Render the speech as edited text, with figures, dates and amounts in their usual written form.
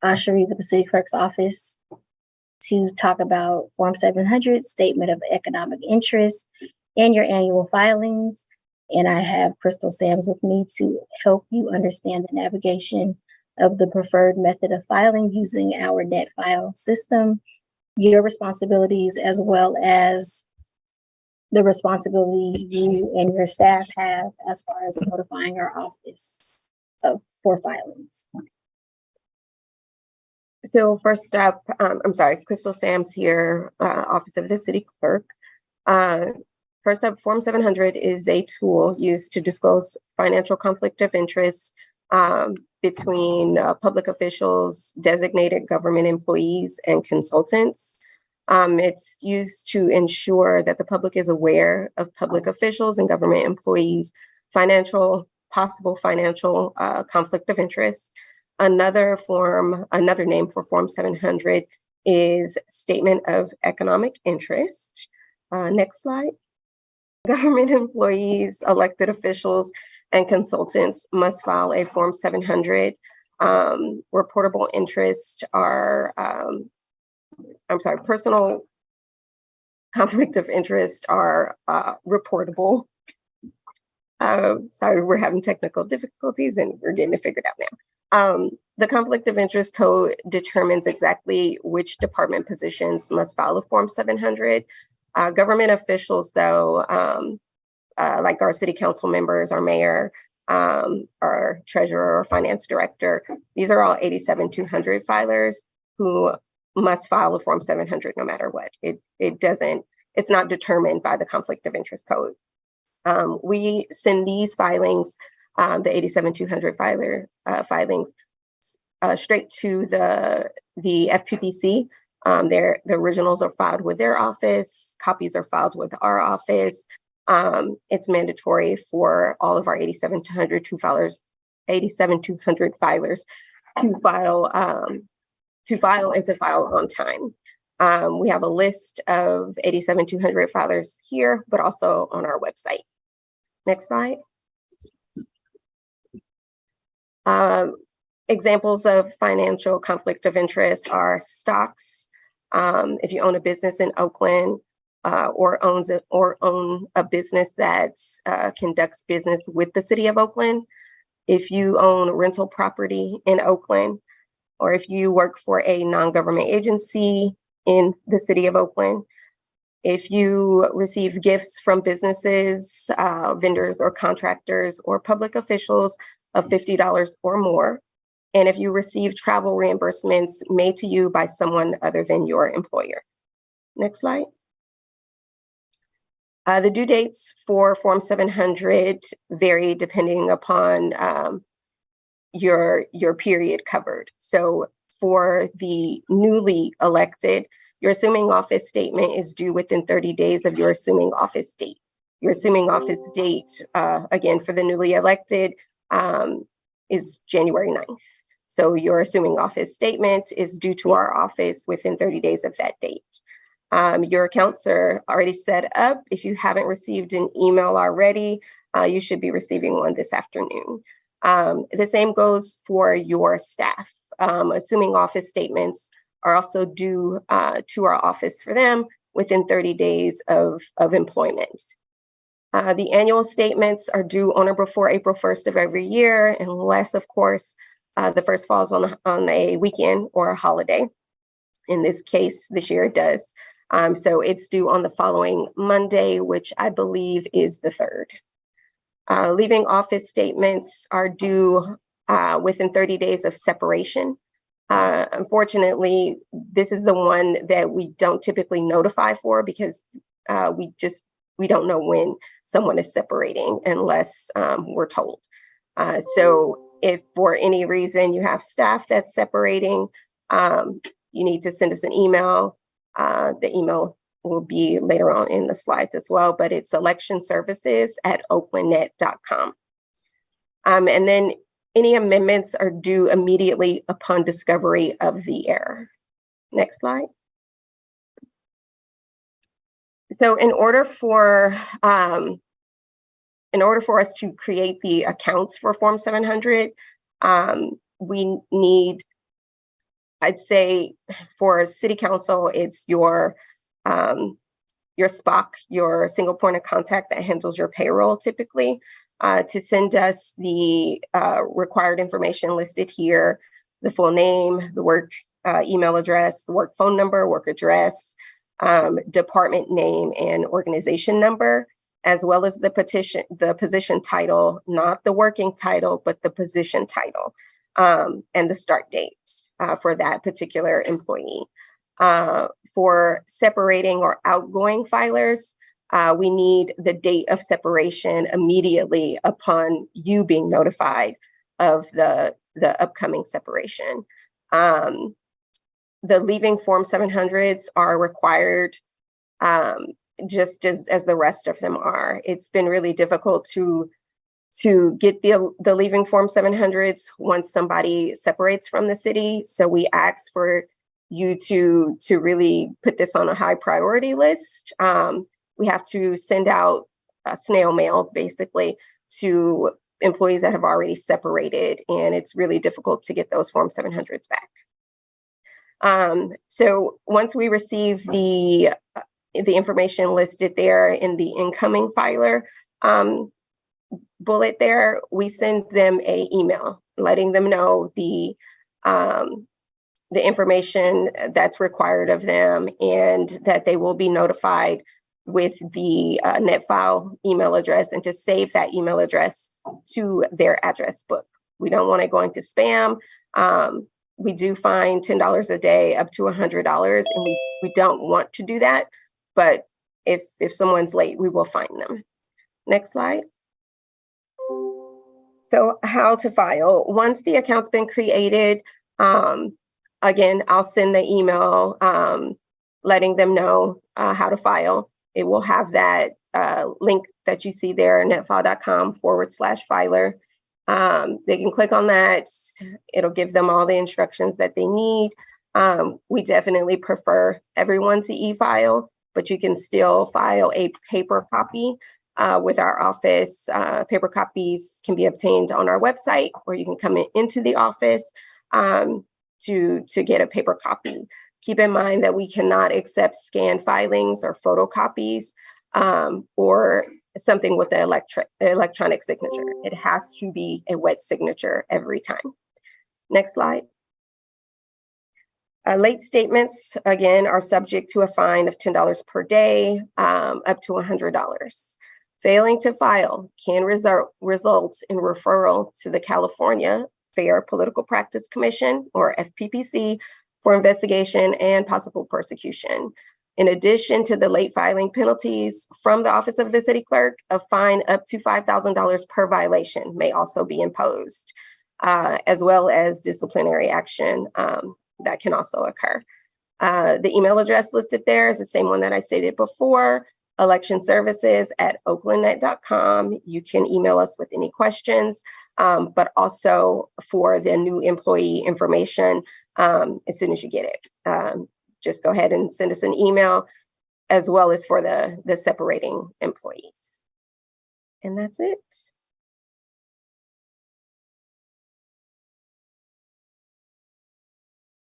Ashari with the City Clerk's Office to talk about Form 700, Statement of Economic Interest, and your annual filings. And I have Crystal Sams with me to help you understand the navigation of the preferred method of filing using our net file system, your responsibilities, as well as the responsibility you and your staff have as far as notifying our office for filings. So first up, Crystal Sams here, Office of the City Clerk. First up, Form 700 is a tool used to disclose financial conflict of interest between public officials, designated government employees, and consultants. It's used to ensure that the public is aware of public officials and government employees' possible financial conflict of interest. Another name for Form 700 is Statement of Economic Interest. Next slide. Government employees, elected officials, and consultants must file a Form 700. Reportable interests are, personal conflict of interest are reportable. Sorry, we're having technical difficulties and we're getting it figured out now. The conflict of interest code determines exactly which department positions must file a Form 700. Government officials, though, like our city council members, our mayor, our treasurer or finance director, these are all 87-200 filers who must file a Form 700 no matter what. It's not determined by the conflict of interest code. We send these filings, the 87-200 filings, straight to the FPPC. The originals are filed with their office. Copies are filed with our office. It's mandatory for all of our 87-200 filers to file and to file on time. We have a list of 87-200 filers here, but also on our website. Next slide. Examples of financial conflict of interest are stocks. If you own a business in Oakland or own a business that conducts business with the city of Oakland, if you own rental property in Oakland, or if you work for a non-government agency in the city of Oakland, if you receive gifts from businesses, vendors or contractors or public officials of $50 or more, and if you receive travel reimbursements made to you by someone other than your employer. Next slide. The due dates for Form 700 vary depending upon your period covered. So for the newly elected, your assuming office statement is due within 30 days of your assuming office date. Your assuming office date, again, for the newly elected is January 9th. So your assuming office statement is due to our office within 30 days of that date. Your accounts are already set up. If you haven't received an email already, you should be receiving one this afternoon. The same goes for your staff. Assuming office statements are also due to our office for them within 30 days of employment. The annual statements are due on or before April 1st of every year, unless, of course, the first falls on a weekend or a holiday. In this case, this year it does. So it's due on the following Monday, which I believe is the 3rd. Leaving office statements are due within 30 days of separation. Unfortunately, this is the one that we don't typically notify for because we don't know when someone is separating unless we're told. So if for any reason you have staff that's separating, you need to send us an email. The email will be later on in the slides as well, but it's electionservices@oaklandnet.com. And then any amendments are due immediately upon discovery of the error. Next slide. So in order for us to create the accounts for Form 700, we need I'd say for city council, it's your SPOC, your single point of contact that handles your payroll typically, to send us the required information listed here, the full name, the work email address, the work phone number, work address, department name and organization number, as well as the position title, not the working title, but the position title, and the start date for that particular employee. For separating or outgoing filers, we need the date of separation immediately upon you being notified of the upcoming separation. The leaving Form 700s are required just as the rest of them are. It's been really difficult to get the leaving Form 700s once somebody separates from the city. So we ask for you to really put this on a high priority list. We have to send out a snail mail basically to employees that have already separated, and it's really difficult to get those Form 700s back. So once we receive the information listed there in the incoming filer bullet there, we send them an email letting them know the information that's required of them, and that they will be notified with the net file email address, and to save that email address to their address book. We don't want it going to spam. We do fine $10 a day up to $100, and we don't want to do that. But if someone's late, we will fine them. Next slide. So how to file. Once the account's been created, again, I'll send the email letting them know how to file. It will have that link that you see there, netfile.com/filer. They can click on that. It'll give them all the instructions that they need. We definitely prefer everyone to e-file, but you can still file a paper copy with our office. Paper copies can be obtained on our website, or you can come into the office to get a paper copy. Keep in mind that we cannot accept scanned filings or photocopies or something with the electronic signature. It has to be a wet signature every time. Next slide. Late statements, again, are subject to a fine of $10 per day, up to $100. Failing to file can result in referral to the California Fair Political Practice Commission, or FPPC, for investigation and possible persecution. In addition to the late filing penalties from the Office of the City Clerk, a fine up to $5,000 per violation may also be imposed, as well as disciplinary action that can also occur. The email address listed there is the same one that I stated before, electionservices@oaklandnet.com. You can email us with any questions, but also for the new employee information as soon as you get it. Just go ahead and send us an email, as well as for the separating employees. And that's it.